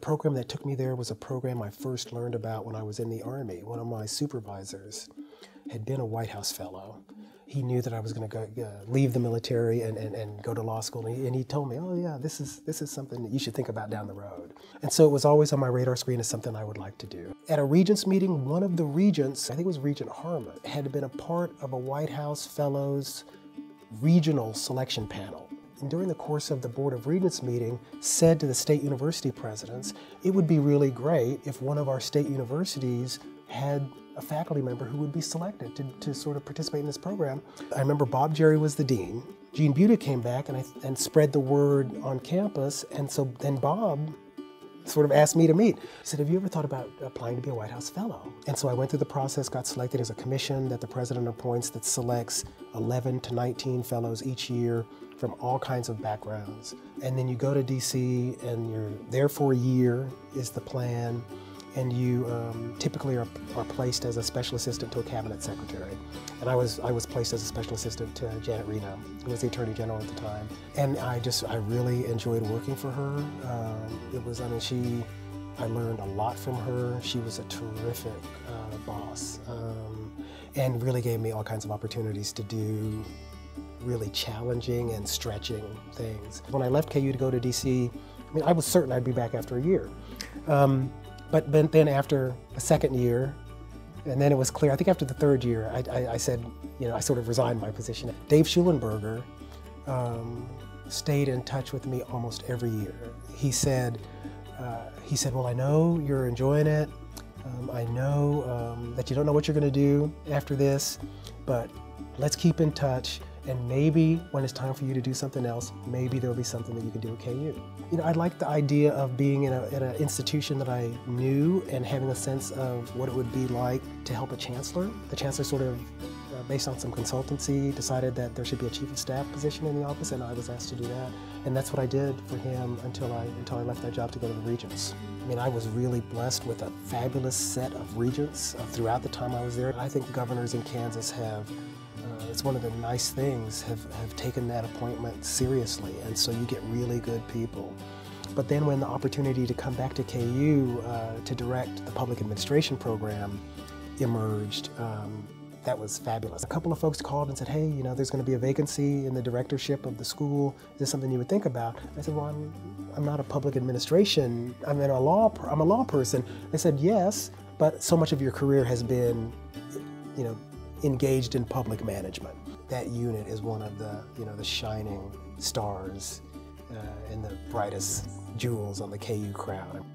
program that took me there was a program I first learned about when I was in the Army. One of my supervisors had been a White House fellow. He knew that I was going to leave the military and go to law school, and he told me, oh yeah, this is something that you should think about down the road. And so it was always on my radar screen as something I would like to do. At a regents meeting, one of the regents, I think it was Regent Harmon, had been a part of a White House Fellows regional selection panel. And during the course of the Board of Regents meeting, said to the state university presidents, it would be really great if one of our state universities had a faculty member who would be selected to sort of participate in this program. I remember Bob Jerry was the dean. Gene Buda came back and spread the word on campus, and so then Bob sort of asked me to meet. He said, have you ever thought about applying to be a White House Fellow? And so I went through the process, got selected as a commission that the president appoints that selects 11 to 19 fellows each year from all kinds of backgrounds. And then you go to DC and you're there for a year is the plan. And you typically are placed as a special assistant to a cabinet secretary. And I was placed as a special assistant to Janet Reno, who was the Attorney General at the time. And I really enjoyed working for her. I learned a lot from her. She was a terrific boss, and really gave me all kinds of opportunities to do really challenging and stretching things. When I left KU to go to DC, I was certain I'd be back after a year. But then after a second year, and then it was clear, I think after the third year, I said, I sort of resigned my position. Dave Schulenberger stayed in touch with me almost every year. He said, well, I know you're enjoying it. I know that you don't know what you're going to do after this, but let's keep in touch. And maybe when it's time for you to do something else, maybe there'll be something that you can do at KU. I liked the idea of being in an institution that I knew and having a sense of what it would be like to help a chancellor. The chancellor sort of, based on some consultancy, decided that there should be a chief of staff position in the office, and I was asked to do that. And that's what I did for him until I left that job to go to the regents. I was really blessed with a fabulous set of regents throughout the time I was there. I think the governors in Kansas have it's one of the nice things, have taken that appointment seriously, and so you get really good people. But then when the opportunity to come back to KU to direct the public administration program emerged, that was fabulous. A couple of folks called and said, hey, there's going to be a vacancy in the directorship of the school. Is this something you would think about? I said, well, I'm not a public administration, I'm a law person. They said, yes, but so much of your career has been, engaged in public management. That unit is one of the shining stars and the brightest jewels on the KU crown.